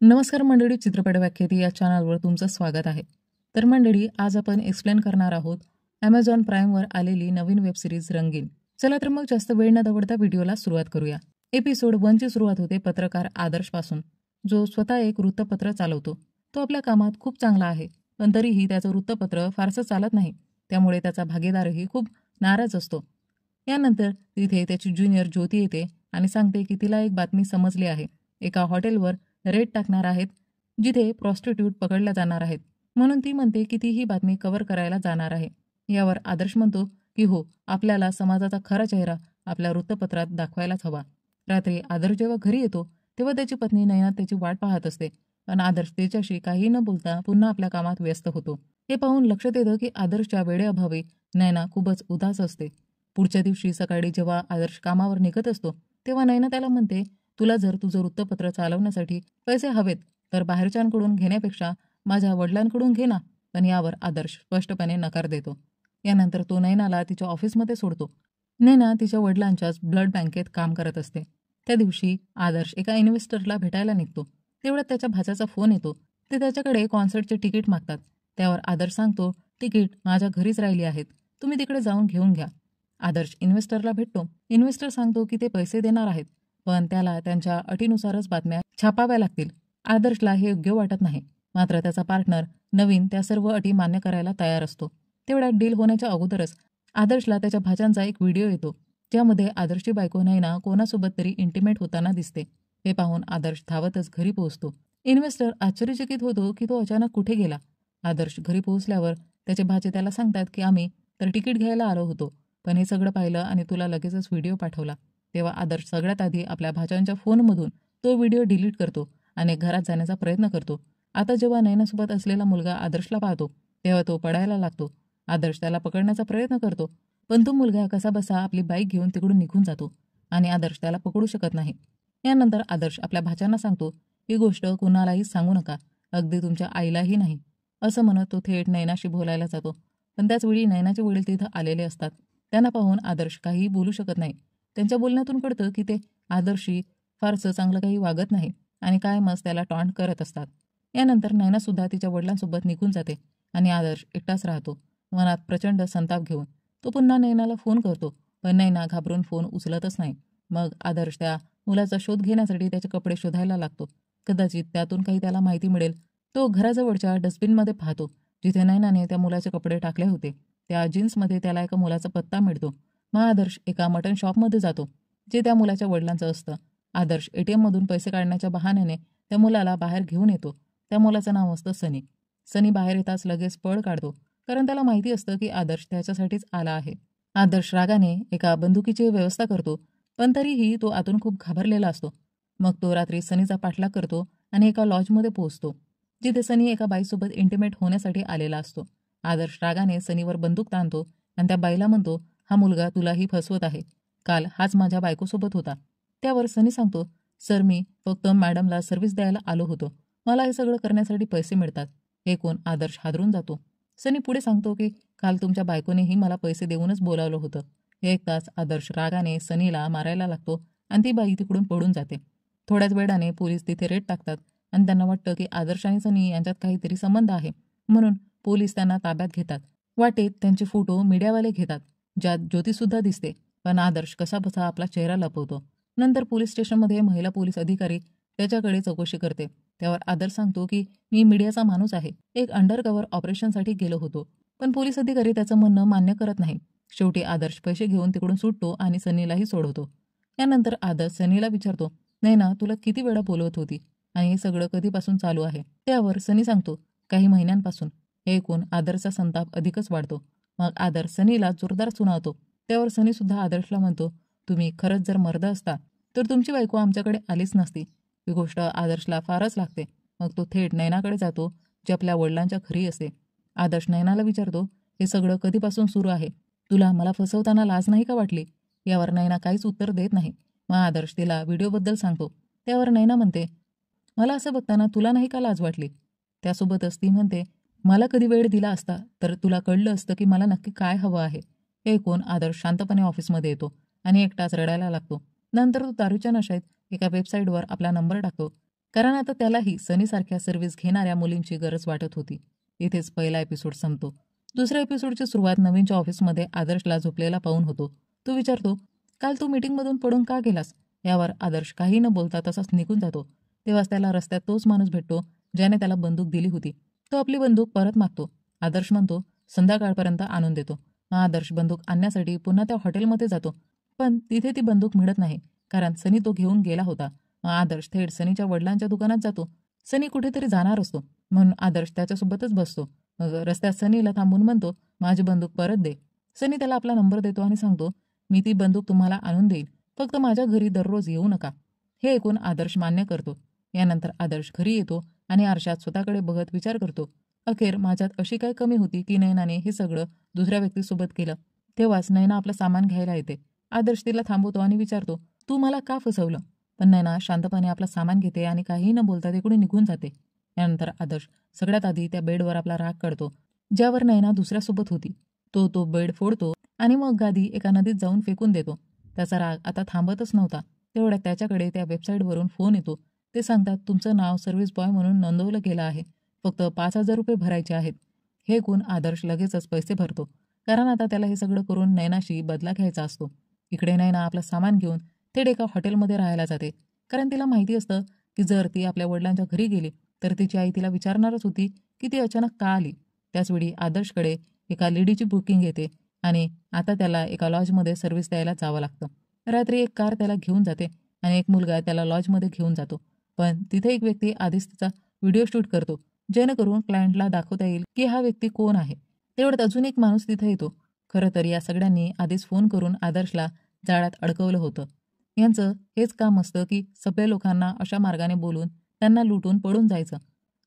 नमस्कार मंडळी, चित्रपट व्याख्याती या चॅनलवर तुमचं स्वागत आहे. तर मंडळी, आज आपण एक्सप्लेन करणार आहोत Amazon प्राईमवर आलेली नवीन वेब सिरीज रंगीन. चला तर मग जास्त वेळ न दवडता व्हिडिओला सुरुवात करूया. एपिसोड 1ची सुरुवात होते पत्रकार आदर्शपासून, जो स्वतः एक वृत्तपत्र चालवतो. तो आपल्या कामात खूप चांगला आहे, पण तरीही त्याचं वृत्तपत्र फारसं चालत नाही. त्यामुळे त्याचा भागीदारही खूप नाराज असतो. यानंतर तिथे त्याची ज्युनियर ज्योती येते आणि सांगते की तिला एक बातमी समजली आहे. एका हॉटेलवर रेड टाकणार आहेत, जिथे प्रॉस्टिट्यूट पकडल्या जाणार आहेत. म्हणून ती म्हणते की ती ही बातमी कव्हर करायला जाणार आहे. यावर आदर्श म्हणतो की हो, आपल्याला समाजाचा खरा चेहरा आपल्या वृत्तपत्रात दाखवायलाच हवा. रात्री आदर्श जेव्हा घरी येतो तेव्हा त्याची पत्नी नयना त्याची वाट पाहत असते, पण आदर्श त्याच्याशी काही न बोलता पुन्हा आपल्या कामात व्यस्त होतो. हे पाहून लक्षात येतं की आदर्शच्या वेळेअभावी नयना खूपच उदास असते. पुढच्या दिवशी सकाळी जेव्हा आदर्श कामावर निघत असतो तेव्हा नयना त्याला म्हणते, तुला जर तुझं वृत्तपत्र चालवण्यासाठी पैसे हवेत तर बाहेरच्यांकडून घेण्यापेक्षा माझ्या वडिलांकडून घे ना. पण यावर आदर्श स्पष्टपणे नकार देतो. यानंतर तो नयनाला तिच्या ऑफिसमध्ये सोडतो. नयना तिच्या वडिलांच्याच ब्लड बँकेत काम करत असते. त्या दिवशी आदर्श एका इन्व्हेस्टरला भेटायला निघतो. तेवढ्यात त्याच्या भाच्याचा फोन येतो. ते त्याच्याकडे कॉन्सर्टचे तिकीट मागतात. त्यावर आदर्श सांगतो, तिकीट माझ्या घरीच राहिली आहेत, तुम्ही तिकडे जाऊन घेऊन घ्या. आदर्श इन्व्हेस्टरला भेटतो. इन्व्हेस्टर सांगतो की ते पैसे देणार आहेत, पण त्याला त्यांच्या अटीनुसारच बातम्या छापाव्या लागतील. आदर्शला हे योग्य वाटत नाही. मात्र त्याचा पार्टनर नवीन त्या सर्व अटी मान्य करायला तयार असतो. तेवढ्यात डील होण्याच्या अगोदरच आदर्शला त्याच्या भाच्यांचा एक व्हिडिओ येतो, ज्यामध्ये आदर्शची बायको नयना कोणासोबत तरी इंटिमेट होताना दिसते. हे पाहून आदर्श धावतच घरी पोहोचतो. इन्व्हेस्टर आश्चर्यचकित होतो की तो अचानक कुठे गेला. आदर्श घरी पोहोचल्यावर त्याचे भाचे त्याला सांगतात की आम्ही तर तिकीट घ्यायला आलो होतो, पण हे सगळं पाहिलं आणि तुला लगेचच व्हिडिओ पाठवला. तेव्हा आदर्श सगळ्यात आधी आपल्या भाच्यांच्या फोनमधून तो व्हिडिओ डिलीट करतो आणि घरात जाण्याचा प्रयत्न करतो. आता जेव्हा नयनासोबत असलेला मुलगा आदर्शला पाहतो तेव्हा तो पडायला लागतो. आदर्श त्याला पकडण्याचा प्रयत्न करतो, पण तो मुलगा कसाबसा आपली बाईक घेऊन तिकडून निघून जातो आणि आदर्श त्याला पकडू शकत नाही. यानंतर आदर्श आपल्या भाच्यांना सांगतो, ही गोष्ट कुणालाही सांगू नका, अगदी तुमच्या आईलाही नाही. असं म्हणत तो थेट नयनाशी बोलायला जातो. पण त्याचवेळी नयनाचे वडील तिथं आलेले असतात. त्यांना पाहून आदर्श काहीही बोलू शकत नाही. त्यांच्या बोलण्यातून कळतं की ते आदर्शशी फारसं चांगलं काही वागत नाही आणि कायमच त्याला टॉन्ट करत असतात. यानंतर नयनासुद्धा तिच्या वडिलांसोबत निघून जाते आणि आदर्श एकटाच राहतो, मनात प्रचंड संताप घेऊन. तो पुन्हा नयनाला फोन करतो, पण नयना घाबरून फोन उचलतच नाही. मग आदर्श त्या मुलाचा शोध घेण्यासाठी त्याचे कपडे शोधायला लागतो. कदाचित त्यातून काही त्याला माहिती मिळेल. तो घराजवळच्या डस्टबिनमध्ये पाहतो, जिथे नयनाने त्या मुलाचे कपडे टाकले होते. त्या जीन्समध्ये त्याला एका मुलाचा पत्ता मिळतो. मग आदर्श एका मटण शॉपमध्ये जातो, जे त्या मुलाच्या वडिलांचं असतं. आदर्श एटीएममधून पैसे काढण्याच्या बहाण्याने त्या मुलाला बाहेर घेऊन येतो. त्या मुलाचं नाव असतं सनी. सनी बाहेर येताच लगेच पळ काढतो, कारण त्याला माहिती असतं की आदर्श त्याच्यासाठीच आला आहे. आदर्श रागाने एका बंदुकीची व्यवस्था करतो, पण तरीही तो आतून खूप घाबरलेला असतो. मग तो रात्री सनीचा पाठलाग करतो आणि एका लॉजमध्ये पोहोचतो, जिथे सनी एका बाईसोबत इंटिमेट होण्यासाठी आलेला असतो. आदर्श रागाने सनीवर बंदूक ताणतो आणि त्या बाईला म्हणतो, हा मुलगा तुलाही फसवत आहे, काल हाच माझ्या बायकोसोबत होता. त्यावर सनी सांगतो, सर मी फक्त मॅडमला सर्व्हिस द्यायला आलो होतो, मला हे सगळं करण्यासाठी पैसे मिळतात. हे ऐकून आदर्श हादरून जातो. सनी पुढे सांगतो की काल तुमच्या बायकोनेही मला पैसे देऊनच बोलावलं होतं. हे ऐकताच आदर्श रागाने सनीला मारायला लागतो आणि ती बाई तिकडून पळून जाते. थोड्याच वेळाने पोलीस तिथे रेड टाकतात आणि त्यांना वाटतं की आदर्श आणि सनी यांच्यात काहीतरी संबंध आहे, म्हणून पोलीस त्यांना ताब्यात घेतात. वाटेत त्यांचे फोटो मीडियावाले घेतात, ज्यात ज्योतीसुद्धा दिसते, पण आदर्श कसाबसा आपला चेहरा लपवतो. नंतर पोलीस स्टेशनमध्ये महिला पोलीस अधिकारी त्याच्याकडे चौकशी करते. त्यावर आदर्श सांगतो की मी मीडियाचा माणूस आहे, एक अंडरकव्हर ऑपरेशनसाठी गेलो होतो. पण पोलीस अधिकारी त्याचं म्हणणं मान्य करत नाही. शेवटी आदर्श पैसे घेऊन तिकडून सुटतो आणि सनीलाही सोडवतो. यानंतर आदर्श सनीला विचारतो, नयना तुला किती वेळा बोलवत होती आणि हे सगळं कधीपासून चालू आहे. त्यावर सनी सांगतो, काही महिन्यांपासून. हे ऐकून आदर्शचा संताप अधिकच वाढतो. मग आदर्श सनीला जोरदार सुनावतो. त्यावर सनीसुद्धा आदर्शला म्हणतो, तुम्ही खरंच जर मर्द असता तर तुमची बायको आमच्याकडे आलीच नसती. ही गोष्ट आदर्शला फारच लागते. मग तो थेट नयनाकडे जातो, जे आपल्या वडिलांच्या घरी असते. आदर्श नयनाला विचारतो, हे सगळं कधीपासून सुरू आहे, तुला मला फसवताना लाज नाही का वाटली. यावर नयना काहीच उत्तर देत नाही. मग आदर्श तिला व्हिडिओबद्दल सांगतो. त्यावर नयना म्हणते, मला असं बघताना तुला नाही का लाज वाटली. त्यासोबतच ती म्हणते, मला कधी वेळ दिला असता तर तुला कळलं असतं की मला नक्की काय हवं आहे. हे ऐकून आदर्श शांतपणे ऑफिसमध्ये येतो आणि एकटाच रडायला लागतो. नंतर तो दारूच्या नशेत एका वेबसाईटवर आपला नंबर टाकतो. कारण आता त्यालाही सनीसारख्या सर्व्हिस घेणाऱ्या मुलींची गरज वाटत होती. इथेच पहिला एपिसोड संपतो. दुसऱ्या एपिसोडची सुरुवात नवीनच्या ऑफिसमध्ये आदर्शला झोपलेला पाहून होतो. तो विचारतो, काल तू मीटिंगमधून पडून का गेलास? यावर आदर्श काही न बोलता तसाच निघून जातो. तेव्हाच त्याला रस्त्यात तोच माणूस भेटतो ज्याने त्याला बंदूक दिली होती. तो आपली बंदूक परत मागतो. आदर्श म्हणतो संध्याकाळपर्यंत आणून देतो. मग आदर्श बंदूक आणण्यासाठी पुन्हा त्या हॉटेलमध्ये जातो. पण तिथे ती बंदूक मिळत नाही, कारण सनी तो घेऊन गेला होता. मग आदर्श थेट सनीच्या वडिलांच्या दुकानात जातो. सनी कुठेतरी जाणार असतो म्हणून आदर्श त्याच्यासोबतच बसतो. मग रस्त्यात सनीला थांबून म्हणतो, माझी बंदूक परत दे. सनी त्याला आपला नंबर देतो आणि सांगतो, मी ती बंदूक तुम्हाला आणून देईन, फक्त माझ्या घरी दररोज येऊ नका. हे ऐकून आदर्श मान्य करतो. यानंतर आदर्श घरी येतो आणि आरशात स्वतःकडे बघत विचार करतो, अखेर माझ्यात अशी काय कमी होती की नैनाने हे सगळं दुसऱ्या व्यक्तीसोबत केलं. तेव्हाच नैना आपलं सामान घ्यायला येते. आदर्श तिला थांबवतो आणि विचारतो, तू मला का फसवलं? पण नैना शांतपणे आपलं सामान घेते आणि काहीही न बोलता तिकडून निघून जाते. यानंतर आदर्श सगळ्यात आधी त्या बेडवर आपला राग काढतो, ज्यावर नैना दुसऱ्यासोबत होती. तो बेड फोडतो आणि मग गादी एका नदीत जाऊन फेकून देतो. त्याचा राग आता थांबतच नव्हता. तेवढ्यात त्याच्याकडे त्या वेबसाईटवरून फोन येतो. ते सांगतात, तुमचं नाव सर्व्हिस बॉय म्हणून नोंदवलं गेलं आहे, फक्त 5,000 रुपये भरायचे आहेत. हे ऐकून आदर्श लगेचच पैसे भरतो, कारण आता त्याला हे सगळं करून नैनाशी बदला घ्यायचा असतो. इकडे नैना आपलं सामान घेऊन थेट एका हॉटेलमध्ये राहायला जाते, कारण तिला माहिती असतं की जर ती आपल्या वडिलांच्या घरी गेली तर तिची आई तिला विचारणारच होती की ती अचानक का आली. त्याचवेळी आदर्शकडे एका लेडीची बुकिंग येते आणि आता त्याला एका लॉजमध्ये सर्व्हिस द्यायला जावं लागतं. रात्री एक कार त्याला घेऊन जाते आणि एक मुलगा त्याला लॉजमध्ये घेऊन जातो. पण तिथे एक व्यक्ती आधीच तिचा व्हिडिओ शूट करतो, जेणेकरून क्लायंटला दाखवता येईल की हा व्यक्ती कोण आहे. तेवढ्यात अजून एक माणूस तिथे येतो. खरं तर या सगळ्यांनी आधीच फोन करून आदर्शला जाळ्यात अडकवलं होतं. यांचं हेच काम असतं की सगळ्या लोकांना अशा मार्गाने बोलून त्यांना लुटून पळून जायचं.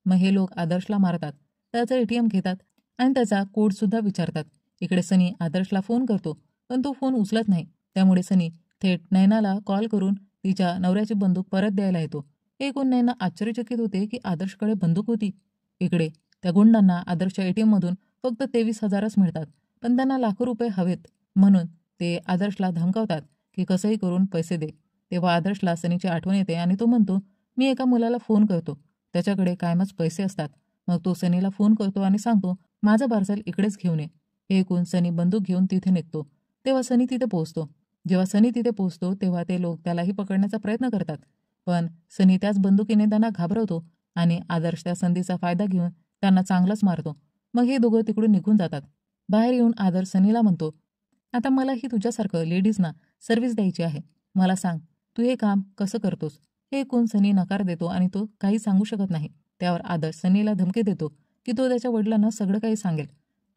मग हे लोक आदर्शला मारतात, त्याचं ATM घेतात आणि त्याचा कोडसुद्धा विचारतात. इकडे सनी आदर्शला फोन करतो, पण तो फोन उचलत नाही. त्यामुळे सनी थेट नैनाला कॉल करून तिच्या नवऱ्याची बंदूक परत द्यायला येतो. हे ऐकून नैना आश्चर्यचकित होते की आदर्शकडे बंदूक होती. इकडे त्या गुंडांना आदर्शच्या ATM मधून फक्त 23,000च मिळतात, पण त्यांना लाखो रुपये हवेत. म्हणून ते आदर्शला धमकावतात की कसंही करून पैसे दे. तेव्हा आदर्शला सनीची आठवण येते आणि तो म्हणतो, मी एका मुलाला फोन करतो, त्याच्याकडे कायमच पैसे असतात. मग तो सनीला फोन करतो आणि सांगतो, माझं पार्सल इकडेच घेऊन ये. हे ऐकून सनी बंदूक घेऊन तिथे निघतो. तेव्हा सनी तिथे पोहोचतो. जेव्हा सनी तिथे पोहोचतो तेव्हा ते लोक त्यालाही पकडण्याचा प्रयत्न करतात. पण सनी त्याच बंदुकीने त्यांना घाबरवतो आणि आदर्श त्या संधीचा फायदा घेऊन त्यांना चांगलंच मारतो. मग हे दोघं तिकडून निघून जातात. बाहेर येऊन आदर्श सनीला म्हणतो, आता मलाही तुझ्यासारखं लेडीजना सर्व्हिस द्यायची आहे. मला सांग, तू हे काम कसं करतोस? हे ऐकून सनी नकार देतो आणि तो काही सांगू शकत नाही. त्यावर आदर्श सनीला धमकी देतो की तो त्याच्या वडिलांना सगळं काही सांगेल.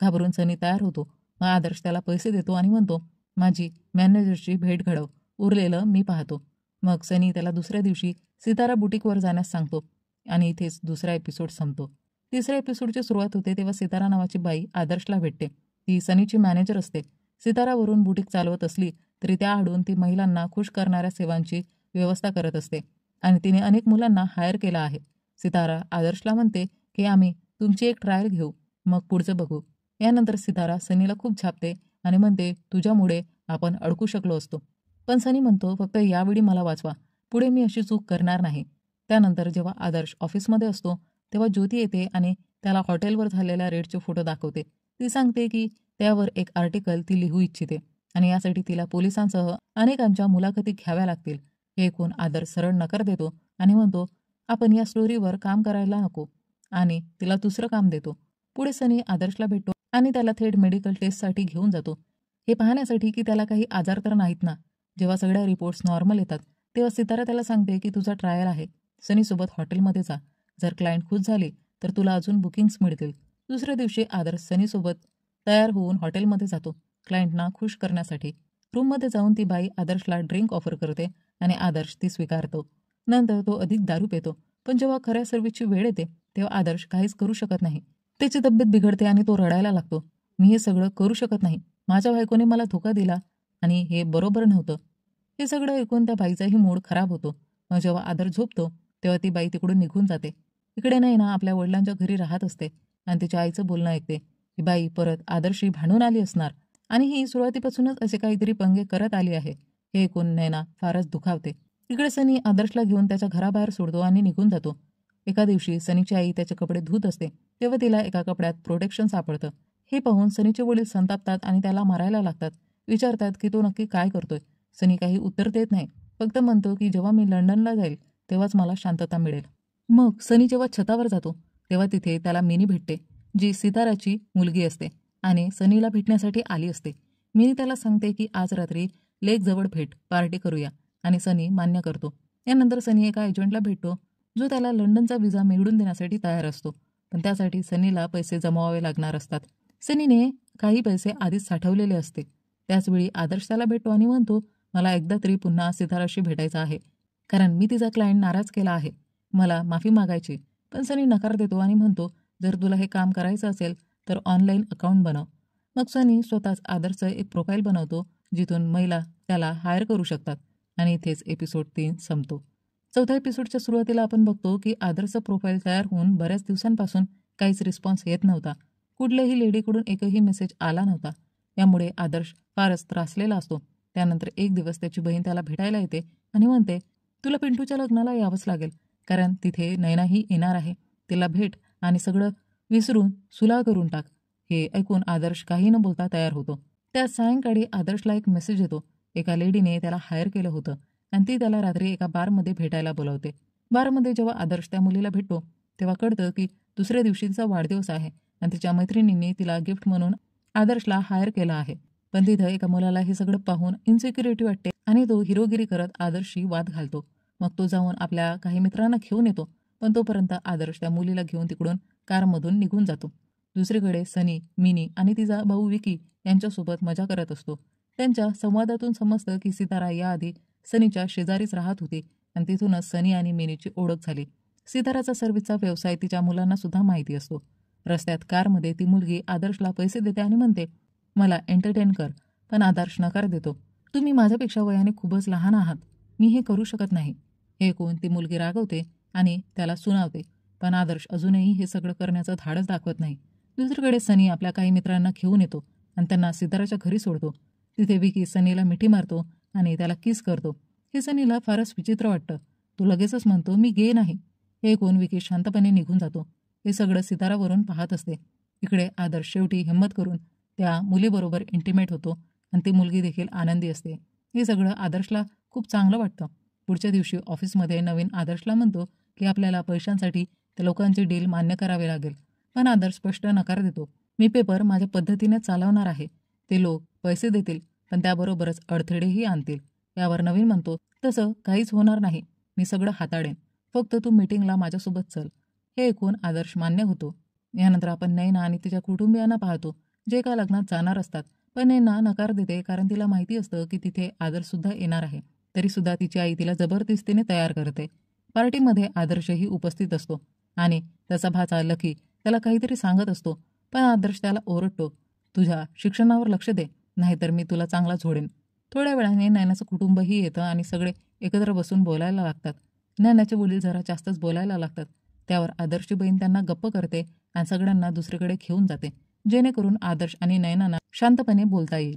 घाबरून सनी तयार होतो. मग आदर्श त्याला पैसे देतो आणि म्हणतो, माझी मॅनेजरची भेट घडव, उरलेलं मी पाहतो. मग सनी त्याला दुसऱ्या दिवशी सितारा बुटीकवर जाण्यास सांगतो आणि इथेच दुसरा एपिसोड संपतो. तिसऱ्या एपिसोडची सुरुवात होते तेव्हा सितारा नावाची बाई आदर्शला भेटते. ती सनीची मॅनेजर असते. सितारावरून बुटीक चालवत असली तरी त्या आडून ती महिलांना खुश करणाऱ्या सेवांची व्यवस्था करत असते आणि तिने अनेक मुलांना हायर केला आहे. सितारा आदर्शला म्हणते की आम्ही तुमची एक ट्रायल घेऊ, मग पुढचं बघू. यानंतर सितारा सनीला खूप छापते आणि म्हणते, तुझ्यामुळे आपण अडकू शकलो असतो. पण सनी म्हणतो, फक्त यावेळी मला वाचवा, पुढे मी अशी चूक करणार नाही. त्यानंतर जेव्हा आदर्श ऑफिसमध्ये असतो तेव्हा ज्योती येते आणि त्याला हॉटेलवर झालेल्या रेडचे फोटो दाखवते. ती सांगते की त्यावर एक आर्टिकल ती लिहू इच्छिते आणि यासाठी तिला पोलिसांसह अनेकांच्या मुलाखती घ्याव्या लागतील. हे ऐकून आदर्श सरळ नकार देतो आणि म्हणतो, आपण या स्टोरीवर काम करायला नको आणि तिला दुसरं काम देतो. पुढे सनी आदर्शला भेटतो आणि त्याला थेट मेडिकल टेस्टसाठी घेऊन जातो, हे पाहण्यासाठी की त्याला काही आजार तर नाहीत ना. जेव्हा सगळ्या रिपोर्ट्स नॉर्मल येतात तेव्हा सितारा त्याला सांगते की तुझा ट्रायल आहे, सनीसोबत हॉटेलमध्ये जा. जर क्लायंट खुश झाले तर तुला अजून बुकिंग्स मिळतील. दुसऱ्या दिवशी आदर्श सनीसोबत तयार होऊन हॉटेलमध्ये जातो क्लायंटना खुश करण्यासाठी. रूममध्ये जाऊन ती बाई आदर्शला ड्रिंक ऑफर करते आणि आदर्श ती स्वीकारतो. नंतर तो अधिक दारू पितो. पण जेव्हा खऱ्या सर्व्हिसची वेळ येते तेव्हा आदर्श काहीच करू शकत नाही. त्याची तब्येत बिघडते आणि तो रडायला लागतो. मी हे सगळं करू शकत नाही, माझ्या बायकोने मला धोका दिला आणि हे बरोबर नव्हतं. हे सगळं ऐकून त्या बाईचाही मूड खराब होतो. मग जेव्हा आदर्श झोपतो तेव्हा ती बाई तिकडून निघून जाते. इकडे नैना आपल्या वडिलांच्या घरी राहत असते आणि तिच्या आईचं बोलणं ऐकते. ही बाई परत आदर्शशी भांडून आली असणार आणि ही सुरुवातीपासूनच असे काहीतरी पंगे करत आली आहे. हे ऐकून नैना फारच दुखावते. इकडे सनी आदर्शला घेऊन त्याच्या घराबाहेर सोडतो आणि निघून जातो. एका दिवशी सनीची आई त्याचे कपडे धुत असते तेव्हा तिला एका कपड्यात प्रोटेक्शन सापडतं. हे पाहून सनीचे वडील संतापतात आणि त्याला मारायला लागतात. विचारतात की तो नक्की काय करतोय. सनी काही उत्तर देत नाही, फक्त म्हणतो की जेव्हा मी लंडनला जाईल तेव्हाच मला शांतता मिळेल. मग सनी जेव्हा छतावर जातो तेव्हा तिथे त्याला मिनी भेटते, जी सिताराची मुलगी असते आणि सनीला भेटण्यासाठी आली असते. मिनी त्याला सांगते की आज रात्री लेकजवळ भेट पार्टी करूया आणि सनी मान्य करतो. यानंतर सनी एका एजंटला भेटतो जो त्याला लंडनचा व्हिसा मिळवून देण्यासाठी तयार असतो, पण त्यासाठी सनीला पैसे जमवावे लागणार असतात. सनीने काही पैसे आधीच साठवलेले असते. त्याचवेळी आदर्श त्याला भेटतो आणि म्हणतो, मला एकदा तरी पुन्हा सिताराशी भेटायचं आहे, कारण मी तिचा क्लायंट नाराज केला आहे. मला माफी मागायची. पण सनी नकार देतो आणि म्हणतो, जर तुला हे काम करायचं असेल तर ऑनलाईन अकाउंट बनव. मग सनी स्वतःच आदर्शचं एक प्रोफाईल बनवतो जिथून महिला त्याला हायर करू शकतात आणि इथेच एपिसोड 3 संपतो. चौथ्या एपिसोडच्या सुरुवातीला आपण बघतो की आदर्शचं प्रोफाईल तयार होऊन बऱ्याच दिवसांपासून काहीच रिस्पॉन्स येत नव्हता. कुठल्याही लेडीकडून एकही मेसेज आला नव्हता. यामुळे आदर्श फारच त्रासलेला असतो. त्यानंतर एक दिवस त्याची बहीण त्याला भेटायला येते आणि म्हणते, तुला पिंटूच्या लग्नाला यावंच लागेल, कारण तिथे नैनाही येणार आहे. तिला भेट आणि सगळं विसरून सुलाह करून टाक. हे ऐकून आदर्श काही न बोलता तयार होतो. त्या सायंकाळी आदर्शला एक मेसेज येतो. एका लेडीने त्याला हायर केलं होतं आणि ती त्याला रात्री एका बारमध्ये भेटायला बोलावते. बारमध्ये जेव्हा आदर्श त्या मुलीला भेटतो तेव्हा कळतं की दुसऱ्या दिवशीचा वाढदिवस आहे आणि तिच्या मैत्रिणींनी तिला गिफ्ट म्हणून आदर्शला हायर केलं आहे. पण तिथं एका मुलाला हे सगळं पाहून इन्सिक्युरिटी वाटते आणि तो हिरोगिरी करत आदर्शशी वाद घालतो. मग तो जाऊन आपल्या काही मित्रांना घेऊन येतो, पण तोपर्यंत आदर्श त्या मुलीला घेऊन तिकडून कारमधून निघून जातो. दुसरीकडे सनी, मिनी आणि तिचा भाऊ विकी यांच्यासोबत मजा करत असतो. त्यांच्या संवादातून समजतं की सितारा याआधी सनीच्या शेजारीच राहत होती आणि तिथूनच सनी आणि मिनीची ओळख झाली. सिताराचा सर्व्हिसचा व्यवसाय तिच्या मुलांना सुद्धा माहिती असतो. रस्त्यात कारमध्ये ती मुलगी आदर्शला पैसे देते आणि म्हणते, मला एंटरटेन कर. पण आदर्श नकार देतो. तुम्ही माझ्यापेक्षा वयाने खूपच लहान आहात. मी हे करू शकत नाही. हे ऐकून ती मुलगी रागवते आणि त्याला सुनावते. पण आदर्श अजूनही हे सगळं करण्याचं धाडस दाखवत नाही. दुसरीकडे सनी आपल्या काही मित्रांना घेऊन येतो आणि त्यांना सिताराच्या घरी सोडतो. तिथे विकी सनीला मिठी मारतो आणि त्याला किस करतो. हे सनीला फारच विचित्र वाटतं. तो लगेचच म्हणतो, मी गे नाही. हे ऐकून विकी शांतपणे निघून जातो. हे सगळं सितारावरून पाहत असते. इकडे आदर्श शेवटी हिंमत करून त्या मुलीबरोबर इंटिमेट होतो आणि ती मुलगी देखील आनंदी असते. हे सगळं आदर्शला खूप चांगलं वाटतं. पुढच्या दिवशी ऑफिसमध्ये नवीन आदर्शला म्हणतो की आपल्याला पैशांसाठी त्या लोकांची डील मान्य करावी लागेल. पण आदर्श स्पष्ट नकार देतो. मी पेपर माझ्या पद्धतीने चालवणार आहे. ते लोक पैसे देतील पण त्याबरोबरच अडथळेही आणतील. यावर नवीन म्हणतो, तसं काहीच होणार नाही. मी सगळं हाताळेन. फक्त तू मीटिंगला माझ्यासोबत चल. हे ऐकून आदर्श मान्य होतो. यानंतर आपण नैना आणि तिच्या कुटुंबियांना पाहतो, जे एका लग्नात जाणार असतात. पण नैना नकार देते कारण तिला माहिती असतं की तिथे आदर्शसुद्धा येणार आहे. तरीसुद्धा तिची आई तिला जबरदस्तीने तयार करते. पार्टीमध्ये आदर्शही उपस्थित असतो आणि त्याचा भाचा लकी त्याला काहीतरी सांगत असतो. पण आदर्श त्याला ओरडतो, तुझ्या शिक्षणावर लक्ष दे, नाहीतर मी तुला चांगला झोडेन. थोड्या वेळाने नैनाचं कुटुंबही येतं आणि सगळे एकत्र बसून बोलायला लागतात. नैनाचे वडील जरा जास्तच बोलायला लागतात. त्यावर आदर्शची बहीण त्यांना गप्प करते आणि सगळ्यांना दुसरीकडे घेऊन जाते, जेणेकरून आदर्श आणि नैनांना शांतपणे बोलता येईल.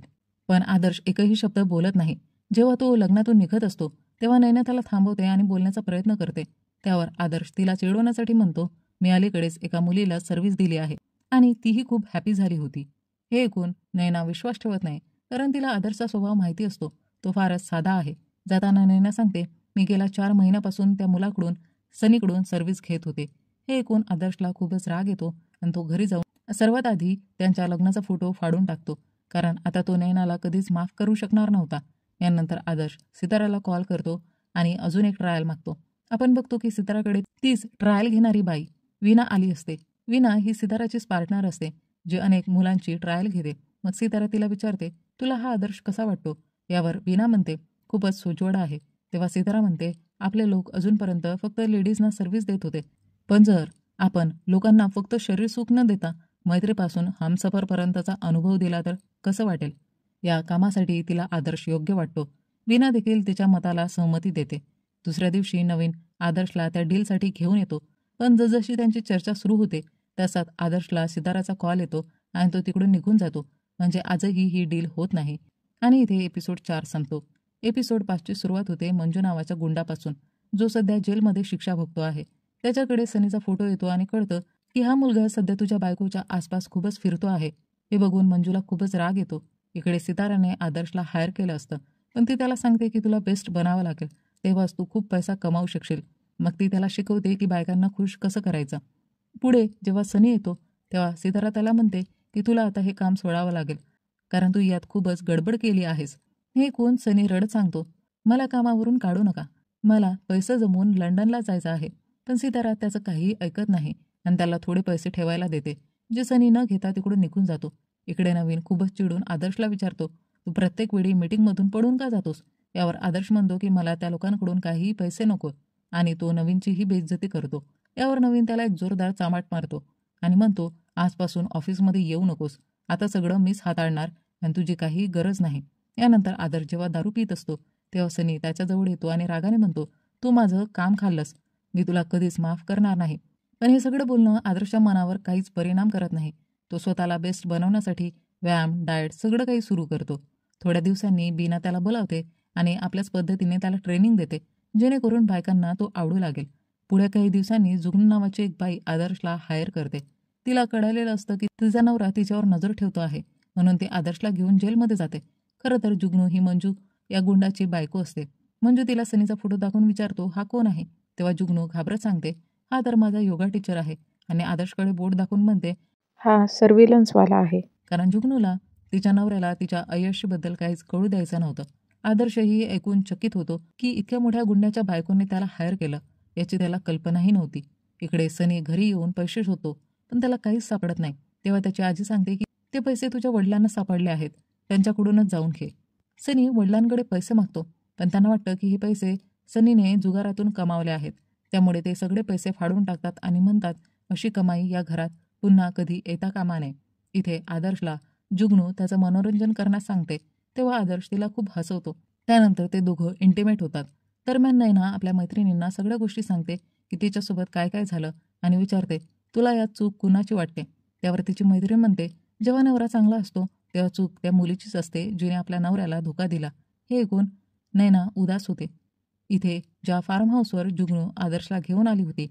पण आदर्श एकही शब्द बोलत नाही. जेव्हा तो लग्नातून निघत असतो तेव्हा नैना त्याला थांबवते आणि बोलण्याचा प्रयत्न करते. त्यावर आदर्श तिला चिडवण्यासाठी म्हणतो, मी अलीकडेच एका मुलीला सर्व्हिस दिली आहे आणि तीही खूप हॅपी झाली होती. हे ऐकून नैना विश्वास ठेवत नाही, कारण तिला आदर्शचा स्वभाव माहिती असतो. तो फारच साधा आहे. जाताना नैना सांगते, मी गेल्या 4 महिन्यापासून त्या मुलाकडून सनीकडून सर्व्हिस घेत होते. हे ऐकून आदर्शला खूपच राग येतो आणि तो घरी जाऊन सर्वात आधी त्यांच्या लग्नाचा फोटो फाडून टाकतो, कारण आता तो नैनाला कधीच माफ करू शकणार नव्हता. यानंतर आदर्श सिताराला कॉल करतो आणि अजून एक ट्रायल मागतो. आपण बघतो की सिताराकडे तीच ट्रायल घेणारी बाई वीणा आली असते. वीणा ही सिताराचीच पार्टनर असते, जी अनेक मुलांची ट्रायल घेते. मग सितारा तिला विचारते, तुला हा आदर्श कसा वाटतो? यावर वीणा म्हणते, खूपच सोज्वळ आहे. तेव्हा सितारा म्हणते, आपले लोक अजूनपर्यंत फक्त लेडीजना सर्व्हिस देत होते, पण जर आपण लोकांना फक्त शरीर सुख न देता मैत्रीपासून हमसफरपर्यंतचा अनुभव दिला तर कसं वाटेल? या कामासाठी तिला आदर्श योग्य वाटतो. वीणा देखील तिच्या मताला सहमती देते. दुसऱ्या दिवशी नवीन आदर्शला त्या डीलसाठी घेऊन येतो. पण जसजशी त्यांची चर्चा सुरू होते तसाच आदर्शला सिताराचा कॉल येतो आणि तो तिकडून निघून जातो. म्हणजे आजही ही डील होत नाही. आणि इथे एपिसोड 4 संपतो. एपिसोड 5ची सुरुवात होते मंजू नावाच्या गुंडापासून, जो सध्या जेलमध्ये शिक्षा भोगतो आहे. त्याच्याकडे सनीचा फोटो येतो आणि कळतं की हा मुलगा सध्या तुझ्या बायकोच्या आसपास खूपच फिरतो आहे. हे बघून मंजूला खूपच राग येतो. इकडे सिताराने आदर्शला हायर केलं असतं, पण ती त्याला सांगते की तुला बेस्ट बनावं लागेल, तेव्हाच तू खूप पैसा कमावू शकशील. मग ती त्याला शिकवते की बायकांना खुश कसं करायचं. पुढे जेव्हा सनी येतो तेव्हा सितारा त्याला म्हणते की तुला आता हे काम सोडावं लागेल, कारण तू यात खूपच गडबड केली आहेस. हे ऐकून सनी रडत सांगतो, मला कामावरून काढू नका, मला पैसे जमवून लंडनला जायचं आहे. पण सितारा त्याचं काहीही ऐकत नाही आणि त्याला थोडे पैसे ठेवायला देते, जे सनी न घेता तिकडून निघून जातो. इकडे नवीन खूपच चिडून आदर्शला विचारतो, तू प्रत्येक वेळी मीटिंगमधून पडून का जातोस. यावर आदर्श म्हणतो की मला त्या लोकांकडून काहीही पैसे नको, आणि तो नवीनचीही बेइज्जती करतो. यावर नवीन त्याला एक जोरदार चामाट मारतो आणि म्हणतो, आजपासून ऑफिसमध्ये येऊ नकोस, आता सगळं मीच हाताळणार आणि तुझी काही गरज नाही. यानंतर आदर्श जेव्हा दारू पित असतो तेव्हा सनी त्याच्याजवळ येतो आणि रागाने म्हणतो, तू माझं काम खाल्लंस, मी तुला कधीच माफ करणार नाही. पण हे सगळं बोलणं आदर्शच्या मनावर काहीच परिणाम करत नाही. तो स्वतःला बेस्ट बनवण्यासाठी व्यायाम, डाएट सगळं काही सुरू करतो. थोड्या दिवसांनी बीना त्याला बोलावते आणि आपल्याच पद्धतीने त्याला ट्रेनिंग देते, जेणेकरून बायकांना तो आवडू लागेल. पुढे काही दिवसांनी जुगनू नावाची एक बाई आदर्शला हायर करते. तिला कळलेलं असतं की तिचा नवरा तिच्यावर नजर ठेवतो आहे, म्हणून ती आदर्शला घेऊन जेलमध्ये जाते. खरं तर जुगनू ही मंजू या गुंडाची बायको असते. मंजू तिला सनीचा फोटो दाखवून विचारतो, हा कोण आहे. तेव्हा जुगनू घाबरत सांगते, हा तर माझा योगा टीचर आहे, आणि आदर्शकडे बोट दाखवून म्हणते, हा सर्व्हिलन्सवाला आहे. कारण जुगनूला तिच्या नवऱ्याला तिच्या अय्याशीबद्दल काहीच कळू द्यायचं नव्हतं. आदर्शही ऐकून चकित होतो की इतक्या मोठ्या गुंड्याच्या बायकोने त्याला हायर केलं, याची त्याला कल्पनाही नव्हती. इकडे सनी घरी येऊन पैसे शोधतो, पण त्याला काहीच सापडत नाही. तेव्हा त्याची आजी सांगते की ते पैसे तुझ्या वडिलांना सापडले आहेत, त्यांच्याकडूनच जाऊन घे. सनी वडिलांकडे पैसे मागतो, पण त्यांना वाटतं की हे पैसे सनीने जुगारातून कमावले आहेत. त्यामुळे ते सगळे पैसे फाडून टाकतात आणि म्हणतात, अशी कमाई या घरात पुन्हा कधी येता कामा नये. इथे आदर्शला जुगनू त्याचं मनोरंजन करण्यास सांगते, तेव्हा आदर्श तिला खूप हसवतो. त्यानंतर ते दोघं इंटिमेट होतात. दरम्यान नैना आपल्या मैत्रिणींना सगळ्या गोष्टी सांगते की तिच्यासोबत काय काय झालं आणि विचारते, तुला यात चूक कुणाची वाटते. त्यावर तिची मैत्रीण म्हणते, जेव्हा नवरा चांगला असतो तेव्हा चूक त्या मुलीचीच असते जिने आपल्या नवऱ्याला धोका दिला. हे ऐकून नैना उदास होते. इथे ज्या फार्म हाऊसवर जुगनू आदर्शला घेऊन आली होती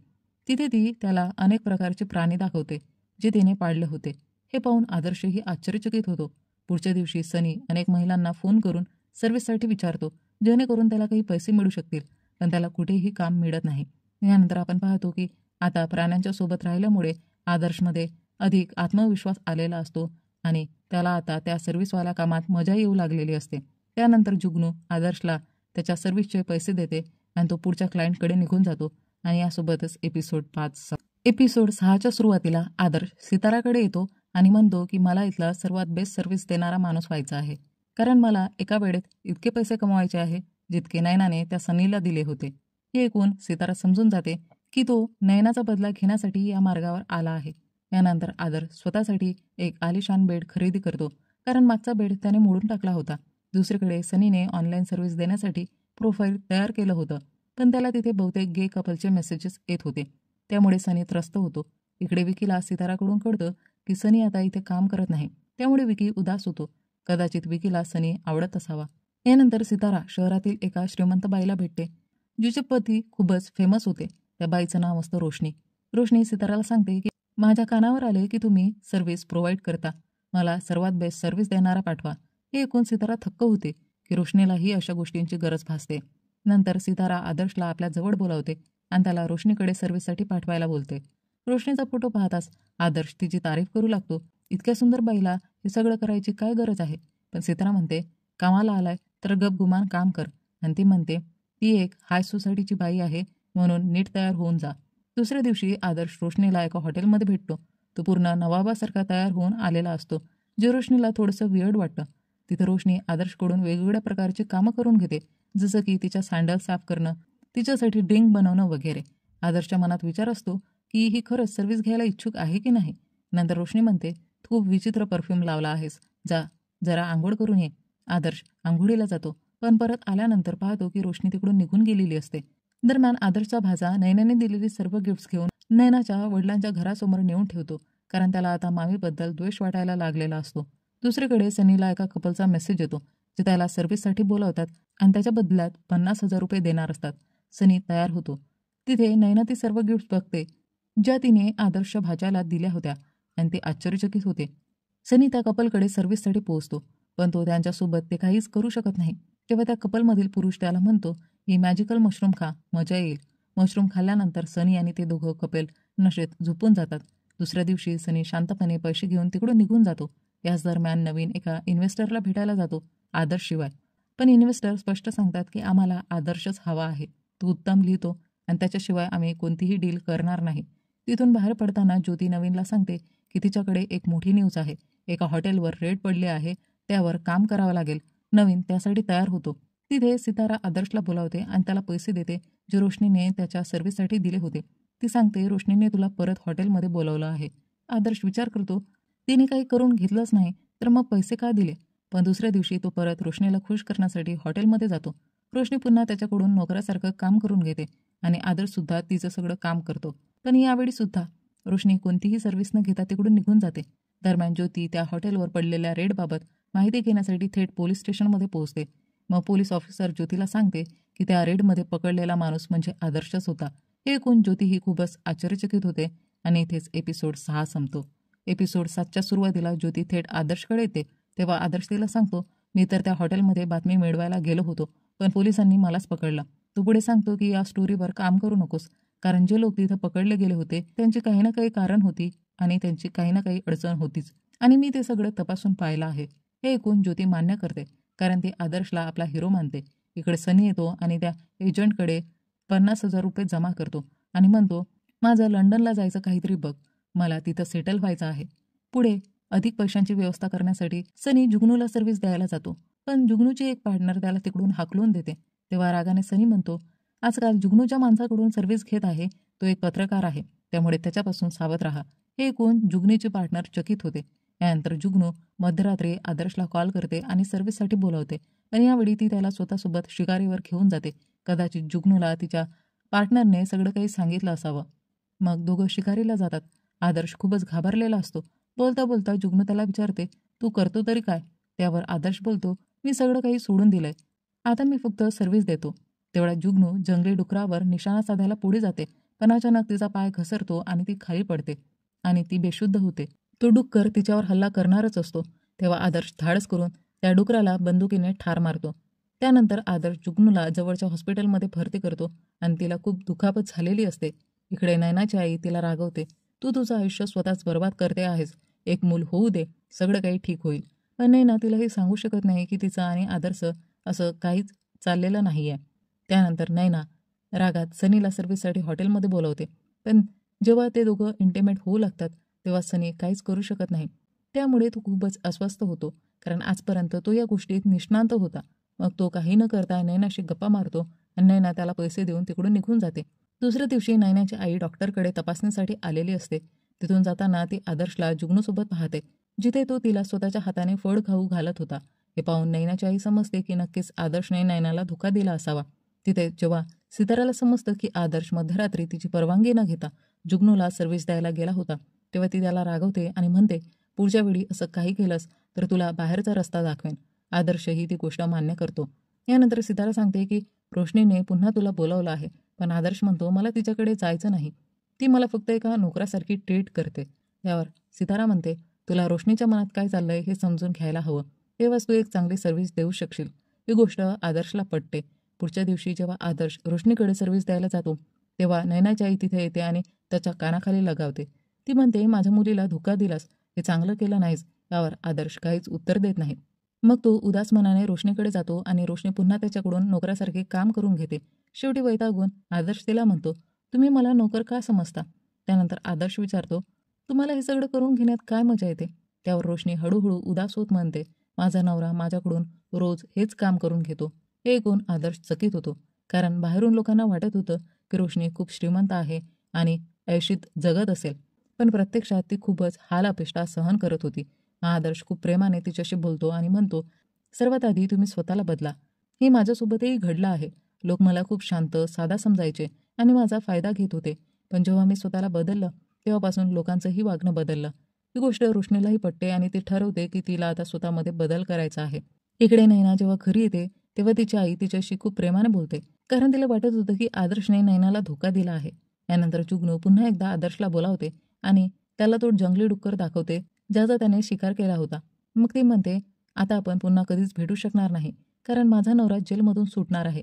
तिथे ती त्याला अनेक प्रकारचे प्राणी दाखवते, जे तिने पाळले होते. हे पाहून आदर्शही आश्चर्यचकित होतो. पुढच्या दिवशी सनी अनेक महिलांना फोन करून सर्व्हिससाठी विचारतो, जेणेकरून त्याला काही पैसे मिळू शकतील, पण त्याला कुठेही काम मिळत नाही. यानंतर आपण पाहतो की आता प्राण्यांच्या सोबत राहिल्यामुळे आदर्शमध्ये अधिक आत्मविश्वास आलेला असतो आणि त्याला आता त्या सर्व्हिसवाल्या कामात मजा येऊ लागलेली असते. त्यानंतर जुगनू आदर्शला त्याच्या सर्व्हिसचे पैसे देते आणि तो पुढच्या क्लायंटकडे निघून जातो. आणि यासोबतच एपिसोड 6च्या सुरुवातीला आदर्श सिताराकडे येतो आणि म्हणतो की मला इथला सर्वात बेस्ट सर्व्हिस देणारा माणूस व्हायचा आहे, कारण मला एका वेळेत इतके पैसे कमवायचे आहे जितके नैनाने त्या सनीला दिले होते. हे ऐकून सितारा समजून जाते की तो नैनाचा बदला घेण्यासाठी या मार्गावर आला आहे. यानंतर आदर्श स्वतःसाठी एक आलिशान बेड खरेदी करतो, कारण मागचा बेड त्याने मोडून टाकला होता. दुसरीकडे सनीने ऑनलाईन सर्व्हिस देण्यासाठी प्रोफाईल तयार केलं होतं, पण त्याला तिथे बहुतेक गे कपलचे मेसेजेस येत होते. त्यामुळे सनी त्रस्त होतो. इकडे विकीला सिताराकडून कळतं की सनी आता इथे काम करत नाही, त्यामुळे विकी उदास होतो. कदाचित विकीला सनी आवडत असावा. यानंतर सितारा शहरातील एका श्रीमंत बाईला भेटते, जिचे पती खूपच फेमस होते. त्या बाईचं नाव असतं रोशनी. रोशनी सिताराला सांगते की माझ्या कानावर आले की तुम्ही सर्व्हिस प्रोव्हाइड करता, मला सर्वात बेस्ट सर्व्हिस देणारा पाठवा. हे ऐकून सितारा थक्क होते की रोशनीलाही अशा गोष्टींची गरज भासते. नंतर सितारा आदर्शला आपल्या जवळ बोलावते आणि त्याला रोशनीकडे सर्व्हिससाठी पाठवायला बोलते. रोशनीचा फोटो पाहताच आदर्श तिची तारीफ करू लागतो. इतक्या सुंदर बाईला हे सगळं करायची काय गरज आहे. पण सितारा म्हणते, कामाला आलाय तर गपगुमान काम कर. आणि ती म्हणते, ती एक हाय सोसायटीची बाई आहे, म्हणून नीट तयार होऊन जा. दुसऱ्या दिवशी आदर्श रोशनीला एका हॉटेलमध्ये भेटतो. तो पूर्ण नवाबासारखा तयार होऊन आलेला असतो, जे रोशनीला थोडंसं वियर्ड वाटतं. तिथे रोशनी आदर्शकडून वेगवेगळ्या प्रकारची कामं करून घेते, जसं की तिच्या सँडल साफ करणं, तिच्यासाठी ड्रिंक बनवणं वगैरे. आदर्शच्या मनात विचार असतो की ही खरंच सर्व्हिस घ्यायला इच्छुक आहे की नाही. नंतर रोशनी म्हणते, तू खूप विचित्र परफ्यूम लावला आहेस, जा जरा आंघोळ करून ये. आदर्श आंघोळीला जातो, पण परत आल्यानंतर पाहतो की रोशनी तिकडून निघून गेलेली असते. दरम्यान आदर्शचा भाचा नैनाने दिलेली सर्व गिफ्ट्स घेऊन नैनाच्या वडिलांच्या घरासमोर नेऊन ठेवतो, कारण त्याला आता मामीबद्दल द्वेष वाटायला लागलेला असतो. दुसरीकडे सनीला एका कपलचा मेसेज येतो, जे त्याला सर्व्हिससाठी बोलावतात आणि त्याच्या बदल्यात 50,000 रुपये देणार असतात. सनी तयार होतो. तिथे नैना ती सर्व गिफ्ट बघते ज्या तिने आदर्श भाच्याला दिल्या होत्या आणि ते आश्चर्यचकित होते. सनी त्या कपलकडे सर्व्हिससाठी पोहोचतो, पण तो त्यांच्यासोबत ते काहीच करू शकत नाही. तेव्हा त्या कपलमधील पुरुष त्याला म्हणतो की मॅजिकल मशरूम खा, मजा येईल. मशरूम खाल्ल्यानंतर सनी आणि ते दोघं कपल नशेत झोपून जातात. दुसऱ्या दिवशी सनी शांतपणे पैसे घेऊन तिकडून निघून जातो. याच दरम्यान नवीन एका इन्व्हेस्टरला भेटायला जातो, आदर्श शिवाय. पण इन्व्हेस्टर स्पष्ट सांगतात की आम्हाला आदर्शच हवा आहे. तो उत्तम लिहितो आणि त्याच्याशिवाय आम्ही कोणतीही डील करणार नाही. तिथून बाहेर पडताना ज्योती नवीनला सांगते की तिच्याकडे एक मोठी न्यूज आहे. एका हॉटेलवर रेड पडले आहे, त्यावर काम करावं लागेल. नवीन त्यासाठी तयार होतो. तिथे सितारा आदर्शला बोलावते आणि त्याला पैसे देते जे रोशनीने त्याच्या सर्व्हिससाठी दिले होते. ती सांगते रोशनीने तुला परत हॉटेलमध्ये बोलावलं आहे. आदर्श विचार करतो, तिने काही करून घेतलंच नाही तर मग पैसे का दिले. पण दुसऱ्या दिवशी तो परत रोशनीला खुश करण्यासाठी हॉटेलमध्ये जातो. रोशनी पुन्हा त्याच्याकडून नोकरासारखं काम करून घेते आणि आदर्शसुद्धा तिचं सगळं काम करतो. पण यावेळी सुद्धा रोशनी कोणतीही सर्व्हिस न घेता तिकडून निघून जाते. दरम्यान ज्योती त्या हॉटेलवर पडलेल्या रेडबाबत माहिती घेण्यासाठी थेट पोलीस स्टेशनमध्ये पोहोचते. मग पोलीस ऑफिसर ज्योतीला सांगते की त्या रेडमध्ये पकडलेला माणूस म्हणजे आदर्शच होता. हे ऐकून ज्योती ही खूपच आश्चर्यचकित होते आणि इथेच एपिसोड 6 संपतो. एपिसोड 7च्या सुरुवातीला ज्योती थेट आदर्शकडे येते. तेव्हा आदर्श तिला सांगतो, मी तर त्या हॉटेलमध्ये बातमी मिळवायला गेलो होतो, पण पोलिसांनी मलाच पकडलं. तो पुढे सांगतो की या स्टोरीवर काम करू नकोस, कारण जे लोक तिथं पकडले गेले होते त्यांची काही ना काही कारण होती आणि त्यांची काही ना काही अडचण होतीच आणि मी ते सगळं तपासून पाहिलं आहे. हे ऐकून ज्योती मान्य करते, कारण ती आदर्शला आपला हिरो मानते. इकडे सनी येतो आणि त्या एजंटकडे 50,000 रुपये जमा करतो आणि म्हणतो, माझं लंडनला जायचं काहीतरी बघ, मला तिथं सेटल व्हायचं आहे. पुढे अधिक पैशांची व्यवस्था करण्यासाठी सनी जुगनूला सर्व्हिस द्यायला जातो, पण जुगनूची एक पार्टनर त्याला तिकडून हाकलून देते. तेव्हा रागाने सनी म्हणतो, आजकाल जुगनूच्या माणसाकडून सर्व्हिस घेत आहे तो एक पत्रकार आहे, त्यामुळे त्याच्यापासून सावध राहा. हे ऐकून जुगनीचे पार्टनर चकित होते. यानंतर जुगनू मध्यरात्री आदर्शला कॉल करते आणि सर्व्हिससाठी बोलावते, पण यावेळी ती त्याला स्वतःसोबत शिकारीवर घेऊन जाते. कदाचित जुगनूला तिच्या पार्टनरने सगळं काही सांगितलं असावं. मग दोघं शिकारीला जातात. आदर्श खूपच घाबरलेला असतो. बोलता बोलता जुगनू त्याला विचारते, तू करतो तरी काय. त्यावर आदर्श बोलतो, मी सगळं काही सोडून दिलंय, आता मी फक्त सर्व्हिस देतो. तेवढ्या जुगनू जंगली डुकरावर निशाणा साधायला पुढे जाते, पण अचानक तिचा पाय घसरतो आणि ती खाली पडते आणि ती बेशुद्ध होते. तो डुक्कर तिच्यावर हल्ला करणारच असतो. तेव्हा आदर्श धाडस करून त्या डुकराला बंदुकीने ठार मारतो. त्यानंतर आदर्श जुगनूला जवळच्या हॉस्पिटलमध्ये भरती करतो आणि तिला खूप दुखापत झालेली असते. इकडे नैनाची आई तिला रागवते, तू तुझं आयुष्य स्वतःच बर्बाद करते आहेस, एक मूल होऊ दे, सगळं काही ठीक होईल. पण नैना तिलाही सांगू शकत नाही की तिचं आणि आदर्श असं काहीच चाललेलं नाही आहे. त्यानंतर नैना रागात सनीला सर्व्हिससाठी हॉटेलमध्ये बोलवते, पण जेव्हा ते दोघं इंटिमेट होऊ लागतात तेव्हा सनी काहीच करू शकत नाही. त्यामुळे तो खूपच अस्वस्थ होतो, कारण आजपर्यंत तो या गोष्टीत निष्णांत होता. मग तो काही न करता नैनाशी गप्पा मारतो आणि नैना त्याला पैसे देऊन तिकडून निघून जाते. दुसऱ्या दिवशी नैनाची आई डॉक्टरकडे तपासणीसाठी आलेली असते. तिथून जाताना ती आदर्शला जुगनूसोबत पाहते, जिथे तो तिला स्वतःच्या हाताने फळ खाऊ घालत होता. हे पाहून नैनाची आई समजते की नक्कीच आदर्शने नैनाला धोका दिला असावा. तिथे जेव्हा सिताराला समजतं की आदर्श मध्यरात्री तिची परवानगी न घेता जुगनूला सर्व्हिस द्यायला गेला होता, तेव्हा ती त्याला रागवते आणि म्हणते, पुढच्या वेळी असं काही केलंस तर तुला बाहेरचा रस्ता दाखवेन. आदर्शही ती गोष्ट मान्य करतो. यानंतर सितारा सांगते की रोशनीने पुन्हा तुला बोलावलं आहे, पण आदर्श म्हणतो, मला तिच्याकडे जायचं नाही, ती मला फक्त एका नोकरासारखी ट्रीट करते. यावर सितारा म्हणते, तुला रोशनीच्या मनात काय चाललंय हे समजून घ्यायला हवं, तेव्हाच तू एक चांगली सर्व्हिस देऊ शकशील. ही गोष्ट आदर्शला पटते. पुढच्या दिवशी जेव्हा आदर्श रोशनीकडे सर्व्हिस द्यायला जातो तेव्हा नैनाची आई तिथे येते आणि त्याच्या कानाखाली लगावते. ती म्हणते, माझ्या मुलीला धोका दिलास, हे चांगलं केलं नाहीस. यावर आदर्श काहीच उत्तर देत नाही. मग तो उदास मनाने रोशनीकडे जातो आणि रोशनी पुन्हा त्याच्याकडून नोकरासारखे काम करून घेते. शेवटी वैतागून आदर्श तिला म्हणतो, तुम्ही मला नोकर का समजता. त्यानंतर आदर्श विचारतो, तुम्हाला हे सगळं करून घेण्यात काय मजा येते. त्यावर रोशनी हळूहळू उदास होत म्हणते, माझा नवरा माझ्याकडून रोज हेच काम करून घेतो. हे ऐकून आदर्श चकित होतो, कारण बाहेरून लोकांना वाटत होतं की रोशनी खूप श्रीमंत आहे आणि ऐशीत जगत असेल, पण प्रत्यक्षात ती खूपच हाल अपेष्टा सहन करत होती. आदर्श खूप प्रेमाने तिच्याशी बोलतो आणि म्हणतो, सर्वात आधी तुम्ही स्वतःला बदला. हे माझ्यासोबतही घडलं आहे. लोक मला खूप शांत साधा समजायचे आणि माझा फायदा घेत होते, पण जेव्हा मी स्वतःला बदललं तेव्हापासून लोकांचंही वागणं बदललं. ही गोष्ट रोशनीलाही पटते आणि ती ठरवते की तिला आता स्वतःमध्ये बदल करायचा आहे. इकडे नैना जेव्हा घरी येते तेव्हा तिची आई तिच्याशी खूप प्रेमाने बोलते, कारण तिला वाटत होतं की आदर्शने नैनाला धोका दिला आहे. यानंतर जुगनू पुन्हा एकदा आदर्शला बोलावते आणि त्याला तो जंगली डुक्कर दाखवते, ज्याचा त्याने शिकार केला होता. मग ती म्हणते, आता आपण पुन्हा कधीच भेटू शकणार नाही, कारण माझा नवरा जेलमधून सुटणार आहे.